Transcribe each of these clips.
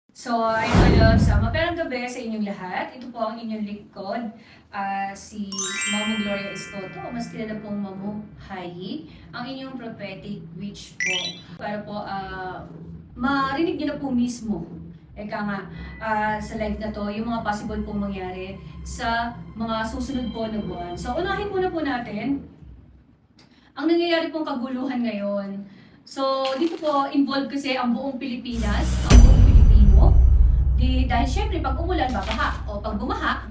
So, ayun love, maperang gabi sa inyong lahat. Ito po ang inyong lingkod, si Mamu Gloria Escoto, o mas kilala pong Mamu Hayi, ang inyong prophetic witch po. Para po marinig niyo na po mismo, eka nga, sa live na to, yung mga possible pong mangyari sa mga susunod po na buwan. So, unahin muna po natin ang nangyayari pong kaguluhan ngayon. So, dito po, involved kasi ang buong Pilipinas, ang buong Pilipino. Dahil syempre, pag umulan, babaha. O pag bumaha,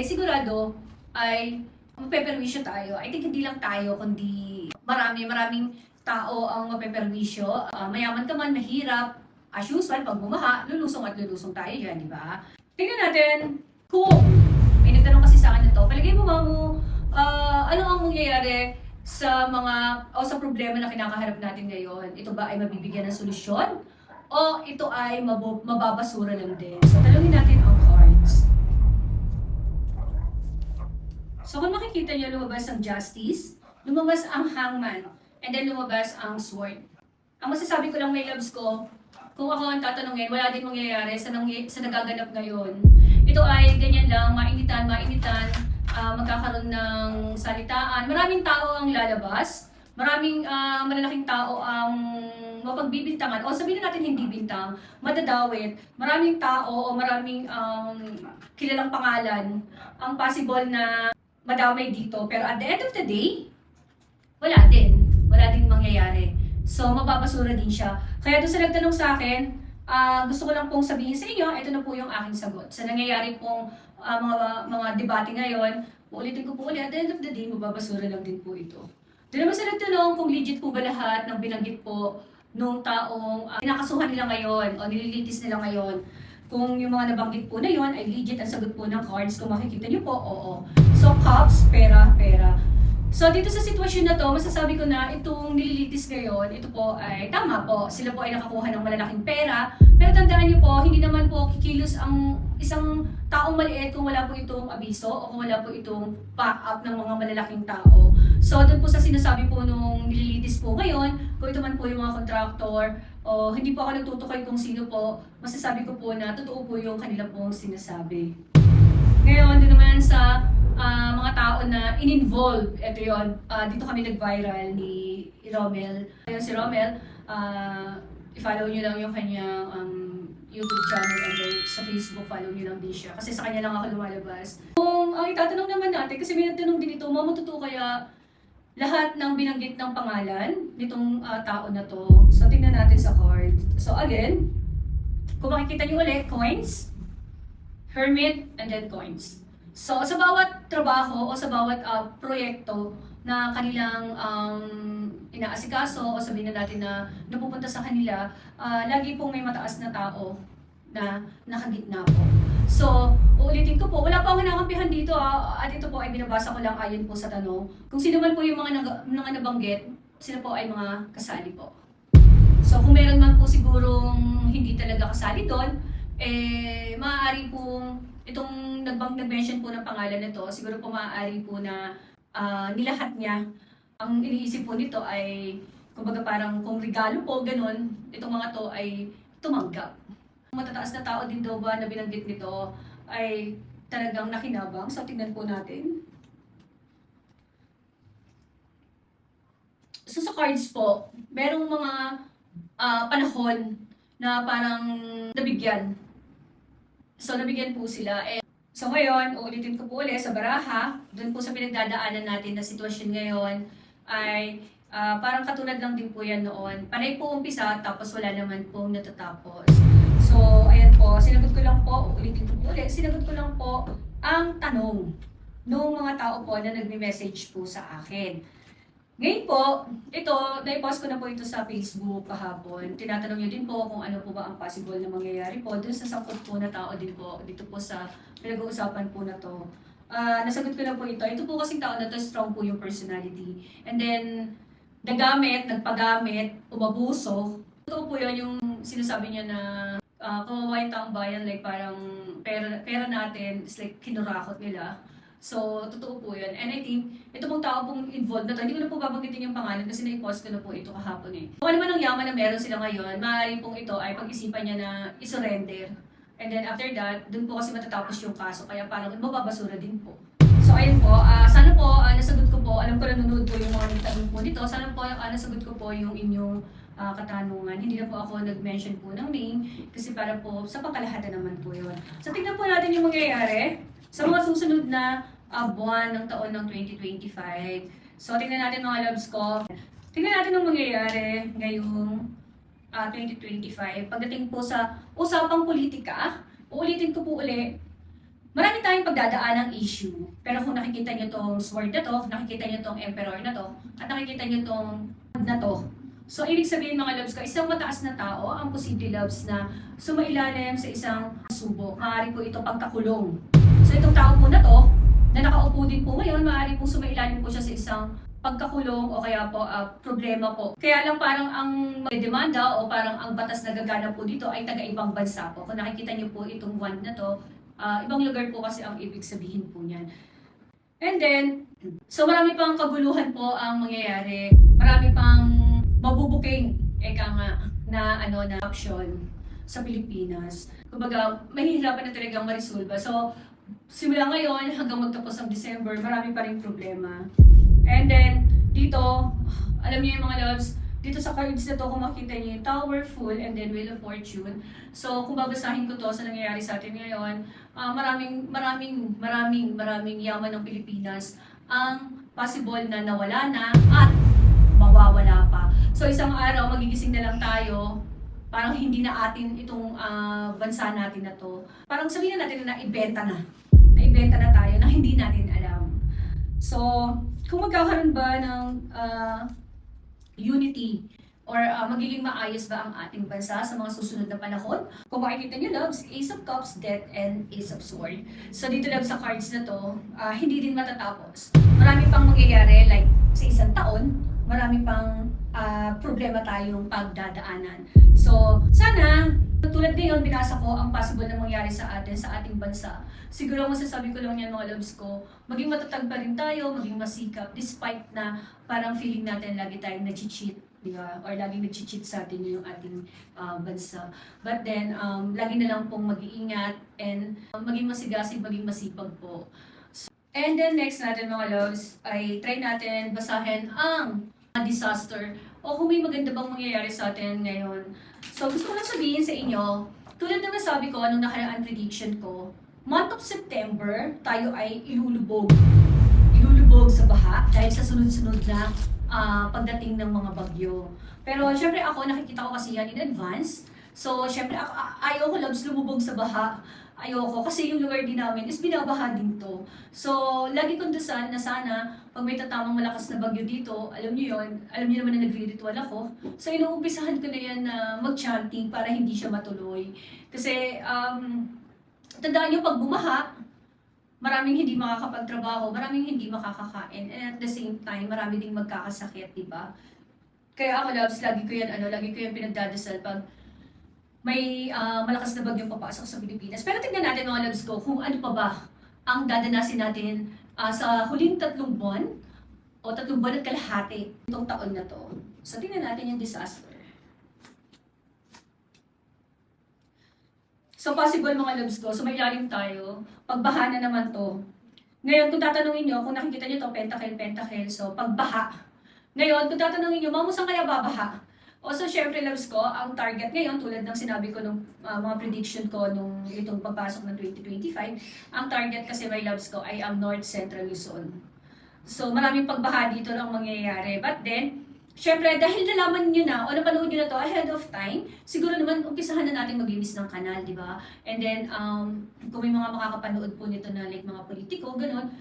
sigurado ay mapeperwisyo tayo. I think hindi lang tayo, kundi maraming tao ang mapeperwisyo. Mayaman ka man, mahirap. As usual, pag bumaha, lulusong at lulusong tayo yan, di ba? Tingnan natin kung, may nagtanong kasi sa akin na to, palagay mo, Mamu, ano ang mangyayari sa sa problema na kinakaharap natin ngayon? Ito ba ay mabibigyan ng solusyon? O ito ay mababasura lang din? So, talungin natin ang cards. So, kung makikita nyo, lumabas ang Justice, lumabas ang Hangman, and then lumabas ang Sword. Ang masasabi ko lang, my loves ko, kung ako ang tatanungin, wala din mangyayari sa nagaganap ngayon. Ito ay ganyan lang, mainitan, magkakaroon ng salitaan. Maraming tao ang lalabas. Maraming malalaking tao ang mapagbibintangan. O sabihin natin hindi bintang, madadawit. Maraming tao o maraming kilalang pangalan ang possible na madamay dito. Pero at the end of the day, wala din. Wala din mangyayari. So, mababasura din siya. Kaya doon sa nagtanong sa akin, gusto ko lang pong sabihin sa inyo, ito na po yung aking sagot. Sa nangyayari pong mga debate ngayon, uulitin ko po ulit, at the end of the day, mababasura lang din po ito. Doon naman sa nagtanong kung legit po ba lahat ng binanggit po nung taong pinakasuhan nila ngayon o nililitis nila ngayon. Kung yung mga nabanggit po na yon ay legit, ang sagot po ng cards, kung makikita nyo po, oo. So, cups, pera. So, dito sa sitwasyon na to, masasabi ko na itong nililitis ngayon, ito po ay tama po. Sila po ay nakakuha ng malalaking pera. Pero tandaan niyo po, hindi naman po kikilos ang isang taong maliit kung wala po itong abiso o kung wala po itong back-up ng mga malalaking tao. So, doon po sa sinasabi po nung nililitis po ngayon, kung ito man po yung mga kontraktor, o hindi po ako nagtutukoy kung sino po, masasabi ko po na totoo po yung kanila pong sinasabi. Ngayon, doon naman sa mga tao na in-involve, ito yun, dito kami nag-viral ni Romel. Ayun si Romel, i-follow nyo lang yung kanyang YouTube channel and then sa Facebook, follow nyo lang din siya. Kasi sa kanya lang ako lumalabas. Kung itatanong naman natin, kasi may nagtanong din ito, totoo kaya lahat ng binanggit ng pangalan nitong tao na to? So, tingnan natin sa card. So, again, kung makikita nyo ulit, coins, hermit, and then coins. So, sa bawat trabaho o sa bawat proyekto na kanilang inaasikaso o sabihin na natin na napupunta sa kanila, lagi pong may mataas na tao na nakagitna po. So, uulitin ko po, wala pa akong nakampihan dito at ito po ay binabasa ko lang ayon po sa tanong. Kung sino man po yung mga nabanggit, sila po ay mga kasali po. So, kung meron man po sigurong hindi talaga kasali doon, maaari pong itong nag-mention po ng pangalan nito, siguro po maaari po na nilahat niya. Ang iniisip po nito ay, kumbaga parang kung regalo po, ganun, itong mga to ay tumanggap. Matataas na tao din daw ba na binanggit nito ay talagang nakinabang. So, tingnan po natin. So, sa cards po, merong mga panahon na parang nabigyan. So, nabigyan po sila. So, ngayon, uulitin ko po ulit sa baraha, doon po sa pinagdadaanan natin na sitwasyon ngayon, ay parang katulad lang din po yan noon. Panay po umpisa, tapos wala naman pong natatapos. So, ayan po, sinagot ko lang po, uulitin ko po ulit, sinagot ko lang po ang tanong ng mga tao po na nagme-message po sa akin. Ngayon po, ito, naipost ko na po ito sa Facebook kahapon. Tinatanong niyo din po kung ano po ba ang possible na mangyayari po dun sa 10 po na tao din po dito po sa pinag-uusapan po na to. Nasagot ko na po ito. Ito po kasing tao na to, strong po yung personality. And then, nagpagamit, umabuso. Totoo po yun yung sinasabi niya na kawawa yung taong bayan, like parang pera natin, is like kinurakot nila. So, totoo po yun. And I think, ito pong tao pong involved na to, hindi ko na po babanggitin yung pangalan kasi na-post ko na po ito kahapon eh. Kung ano man ang yaman na meron sila ngayon, maaaring pong ito ay pag-isipan niya na isurrender. And then after that, dun po kasi matatapos yung kaso, kaya parang mababasura din po. So ayun po, sana po nasagot ko po, alam ko nanonood po yung mga nagtanong po dito, sana po nasagot ko po yung inyong katanungan. Hindi na po ako nag-mention po ng name kasi para po sa pangkalahatan naman po yun. So tingnan po natin yung mangyayari sa mga susunod na buwan ng taon ng 2025. So tingnan natin mga loves ko. Tingnan natin ang mangyayari ngayong 2025. Pagdating po sa usapang politika, uulitin ko po uli, marami tayong pagdadaan ng issue. Pero kung nakikita nyo tong sword na to, nakikita nyo tong emperor na to, at nakikita nyo tong na to, so ibig sabihin mga loves ko, isang mataas na tao ang posible loves na sumailalim sa isang subok. Maaari po ito pagkakulong. So itong tao po na to, na nakaupo din po ngayon, maaari po sumailalim po siya sa isang pagkakulong o kaya po problema po. Kaya lang parang ang demanda o parang ang batas na gagana po dito ay taga-ibang bansa po. Kung nakikita niyo po itong wand na to, ibang lugar po kasi ang ibig sabihin po niyan. And then, so marami pang kaguluhan po ang mangyayari. Marami pang mabubuking, na option sa Pilipinas. Kumbaga, mahihirapan na talagang marisolba. So, simula ngayon hanggang magtapos ng December, marami pa rin problema. And then, dito, alam niyo yung mga loves, dito sa cards na to, kung makita niyo yung Tower, Fool, and then Wheel of Fortune. So, kung babasahin ko to sa nangyayari sa atin ngayon, maraming yaman ng Pilipinas ang possible na nawala na at mawawala pa. So, isang araw, magigising na lang tayo, parang hindi na atin itong bansa natin na to. Parang sabihin na natin na ibenta na. Na-ibenta na tayo na hindi natin alam. So, kung magkakaroon ba ng unity or magiging maayos ba ang ating bansa sa mga susunod na panahon? Kung makikita nyo, loves, Ace of Cups, Death, and Ace of Swords. So dito, loves, sa cards na to, hindi din matatapos. Marami pang mangyayari, like sa isang taon, marami pang problema tayong pagdadaanan. So, sana, tulad ngayon, binasa ko ang possible na mangyari sa atin, sa ating bansa. Siguro masasabi ko lang yan mga loves ko, maging matatag pa rin tayo, maging masikap, despite na parang feeling natin lagi tayong nag-cheat, di ba? Or laging nag-cheat sa atin yung ating bansa. But then, lagi na lang pong mag-iingat and maging masigasig, maging masipag po. And then next natin mga loves, ay try natin basahin ang disaster o kung may maganda bang mangyayari sa atin ngayon. So gusto ko lang sabihin sa inyo, tulad na nasabi ko nung nakaraan prediction ko, month of September, tayo ay ilulubog sa baha dahil sa sunod-sunod na pagdating ng mga bagyo. Pero syempre ako, nakikita ko kasi yan in advance. So syempre ayaw ko loves lumubog sa baha. Ayoko kasi yung lugar din namin is binabaha din to. So, lagi kong dasal na sana pag may tatamang malakas na bagyo dito, alam niyo yon, alam niyo naman na nagre-ritual ako. So, inuumpisahan ko na yan na mag-chanting para hindi siya matuloy. Kasi, tandaan niyo pag bumaha, maraming hindi makakapagtrabaho, maraming hindi makakakain, and at the same time, marami ding magkakasakit, di ba? Kaya ako, loves, lagi ko yan pinagdadasal pag may malakas na bagyong papasok sa Pilipinas. Pero tingnan natin mga loves ko kung ano pa ba ang dadanasin natin sa huling 3 buwan o 3 buwan at kalahati itong taon na to. So tingnan natin yung disaster. So possible mga loves ko, so may ilalim tayo, pagbaha na naman to. Ngayon kung tatanungin nyo, kung nakikita nyo to, pentacle, so pagbaha. Ngayon kung tatanungin nyo, saan kaya babaha? Also, syempre, loves ko, ang target ngayon, tulad ng sinabi ko nung mga prediction ko nung itong pagpasok ng 2025, ang target kasi, my loves ko, ay ang North Central Luzon. So, maraming pagbaha dito lang mangyayari. But then, syempre, dahil nalaman nyo na o napanood nyo na to ahead of time, siguro naman umpisahan na natin maglinis ng kanal, di ba? And then, kung may mga makakapanood po nito na like mga politiko, ganun,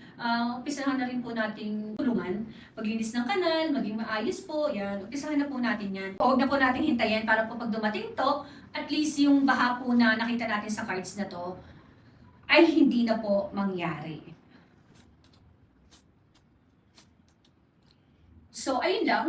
umpisahan na rin po nating tulungan. Maglinis ng kanal, maging maayos po, yan. Umpisahan na po natin yan. Huwag na po natin hintayin para po pag dumating to, at least yung baha po na nakita natin sa cards na to, ay hindi na po mangyari. So, ayun lang.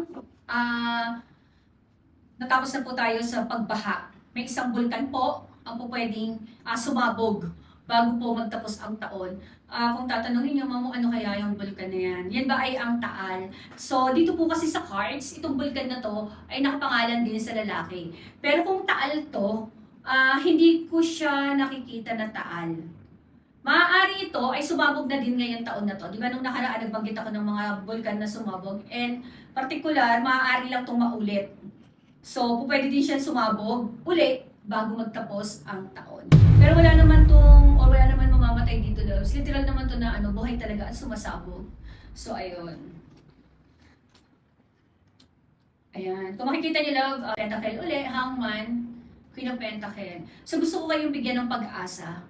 Natapos na po tayo sa pagbaha. May isang bulkan po ang po pwedeng sumabog bago po magtapos ang taon. Kung tatanungin niyo, Mamo, ano kaya yung bulkan na yan? Yan ba ay ang Taal? So, dito po kasi sa cards, itong bulkan na to ay nakapangalan din sa lalaki. Pero kung Taal to, hindi ko siya nakikita na Taal. Maaari ito ay sumabog na din ngayong taon na to. Di ba nung nakaraan nagbanggit ako ng mga bulkan na sumabog? And particular, maaari lang itong maulit. So, pwede din siya sumabog uli bago magtapos ang taon. Pero wala naman mamamatay dito, loves. Literal naman to na buhay talaga at sumasabog. So, ayun. Ayan. Kung makikita niyo, love, Pentacle uli, Hangman, Queen of Pentacle. So, gusto ko kayong bigyan ng pag-asa.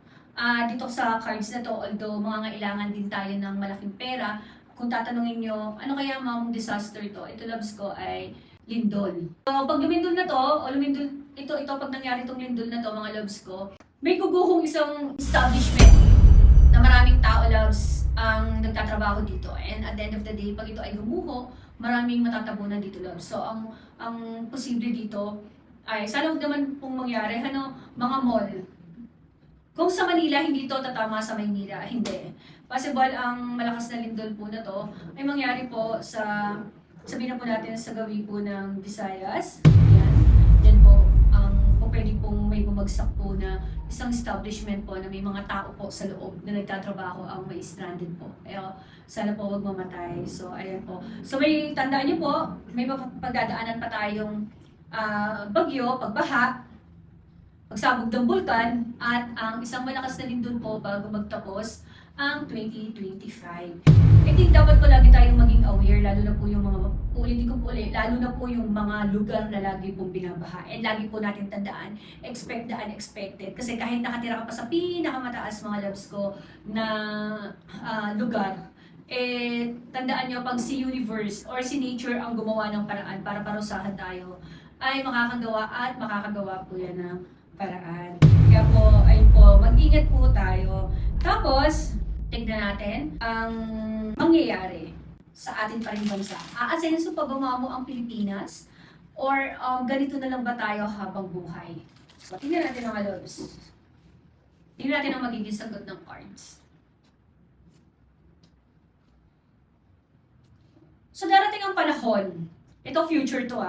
Dito sa cards na to, although mangangailangan din tayo ng malaking pera, kung tatanungin nyo, ano kaya mamang disaster to? Ito, loves ko, ay lindol. So, pag lumindol na to, pag nangyari itong lindol na to, mga loves ko, may guguhong isang establishment na maraming tao, loves, ang nagtatrabaho dito. And at the end of the day, pag ito ay gumuho, maraming matatabunan dito, loves. So, ang posible dito ay, sana huwag naman pong mangyari, mga mall. Kung sa Manila, hindi to tatama sa Maynila, hindi. Possible ang malakas na lindol po na to ay mangyari po sa, sabihin na po natin sa gawi po ng Visayas. Yan. Yan po, pwede pong may bumagsak po na isang establishment po na may mga tao po sa loob na nagtatrabaho ang may stranded po. Sana po wag mamatay. So, ayan po. So, may tandaan niyo po, may pagdadaanan pa tayong bagyo, pagbaha, pagsabog ng bulkan, at ang isang malakas na lindol po bago magtapos ang 2025. I think dapat po lagi tayong maging aware, lalo na po yung mga, ulitin ko po ulit, lalo na po yung mga lugar na lagi pong binabaha. And lagi po natin tandaan, expect the unexpected. Kasi kahit nakatira ka pa sa pinakamataas, mga loves ko, na lugar, tandaan nyo, pag si universe or si nature ang gumawa ng paraan para parusahan tayo, ay makakagawa po yan ng paraan. Kaya po, ayun po, mag-ingat po tayo. Tapos, tignan natin ang mangyayari sa atin pa rin bansa. Aasenso pa ba Mamo ang Pilipinas? Or ganito na lang ba tayo habang buhay? So, tignan natin mga loves. Tignan natin ang magiging sagot ng cards. So, darating ang panahon. Ito future to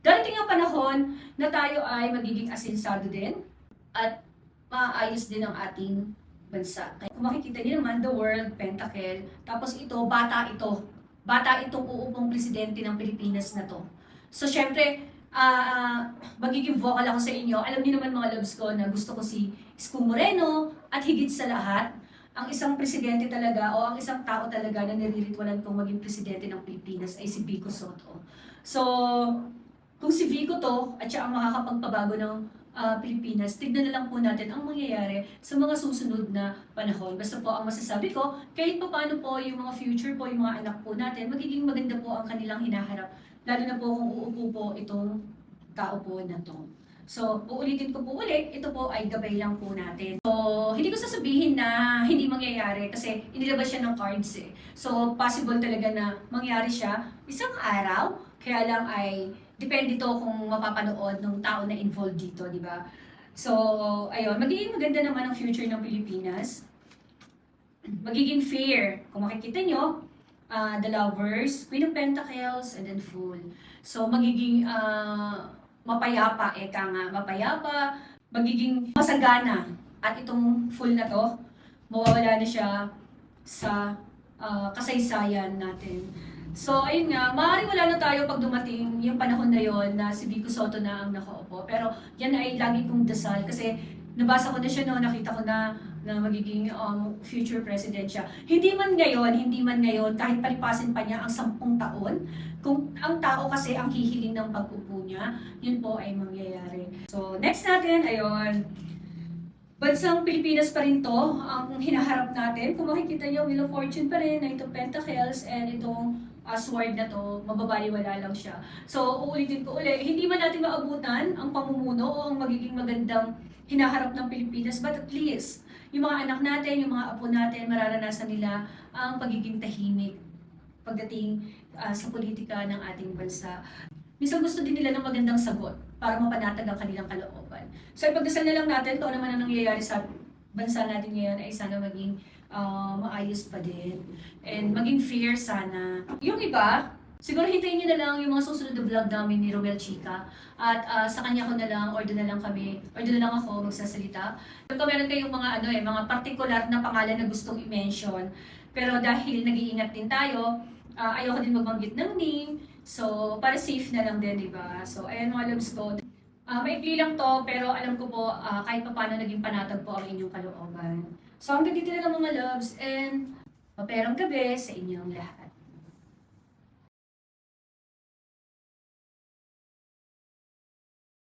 Darating ang panahon na tayo ay magiging asinsado din at maayos din ang ating bansa. Kung makikita niyo naman, the world, Pentacle, tapos bata itong uupong presidente ng Pilipinas na to. So, syempre, magiging vocal ako sa inyo. Alam niyo naman mga loves ko na gusto ko si Isko Moreno at higit sa lahat, ang isang presidente talaga o ang isang tao talaga na niriritwalan kong maging presidente ng Pilipinas ay si Vico Sotto. So, kung si Vico to at siya ang makakapagpabago ng Pilipinas, tignan na lang po natin ang mangyayari sa mga susunod na panahon. Basta po ang masasabi ko, kahit pa paano po yung mga future po, yung mga anak po natin, magiging maganda po ang kanilang hinaharap. Lalo na po kung uupo po itong tao po na to. So, uulitin ko po ulit, ito po ay gabay lang po natin. So, hindi ko sasabihin na hindi mangyayari kasi inilabas siya ng cards So, possible talaga na mangyari siya isang araw, kaya lang ay depende to kung mapapanood ng tao na involved dito, di ba? So, ayun, magiging maganda naman ang future ng Pilipinas. Magiging fair. Kung makikita nyo, the Lovers, Queen of Pentacles, and then Fool. So, magiging mapayapa, mapayapa, magiging masagana. At itong Fool na to, mawawala na siya sa kasaysayan natin. So, ayun nga, maaaring wala na tayo pag dumating yung panahon na yon na si Vico Sotto na ang nakaupo. Pero yan ay lagi kong dasal kasi nabasa ko na siya nakita ko na magiging future president siya. Hindi man ngayon, kahit palipasin pa niya ang 10 taon, kung ang tao kasi ang hihiling ng pag-upo niya, yun po ay mangyayari. So, next natin, ayun. Bansang Pilipinas pa rin to, ang hinaharap natin. Kung makikita niyo, Wheel of Fortune pa rin, na itong Pentacles, and itong sword na to, mababaliwala lang siya. So, uulitin ko ulit, hindi man natin maabutan ang pamumuno o ang magiging magandang hinaharap ng Pilipinas, but at least, yung mga anak natin, yung mga apo natin, mararanasan nila ang pagiging tahimik pagdating sa politika ng ating bansa. Minsan gusto din nila ng magandang sagot para mapanatag ang kanilang kalooban. So ipagdasal na lang natin kung ano man ang nangyayari sa bansa natin ngayon ay sana maging maayos pa din. And maging fair sana. Yung iba, siguro hintayin nyo na lang yung mga susunod na vlog namin ni Romel Chica. At sa kanya ko na lang, or doon na lang kami, or doon na lang ako magsasalita. Kung meron kayong mga mga particular na pangalan na gustong i-mention, pero dahil nag-iingat din tayo, ayoko din magbanggit ng name. So, para safe na lang din, di ba? So, ayan mga loves ko. Maikli lang to, pero alam ko po kahit pa paano naging panatag po ang inyong kalooban. So, hanggang dito na lang mga loves, and maperang gabi sa inyong lahat.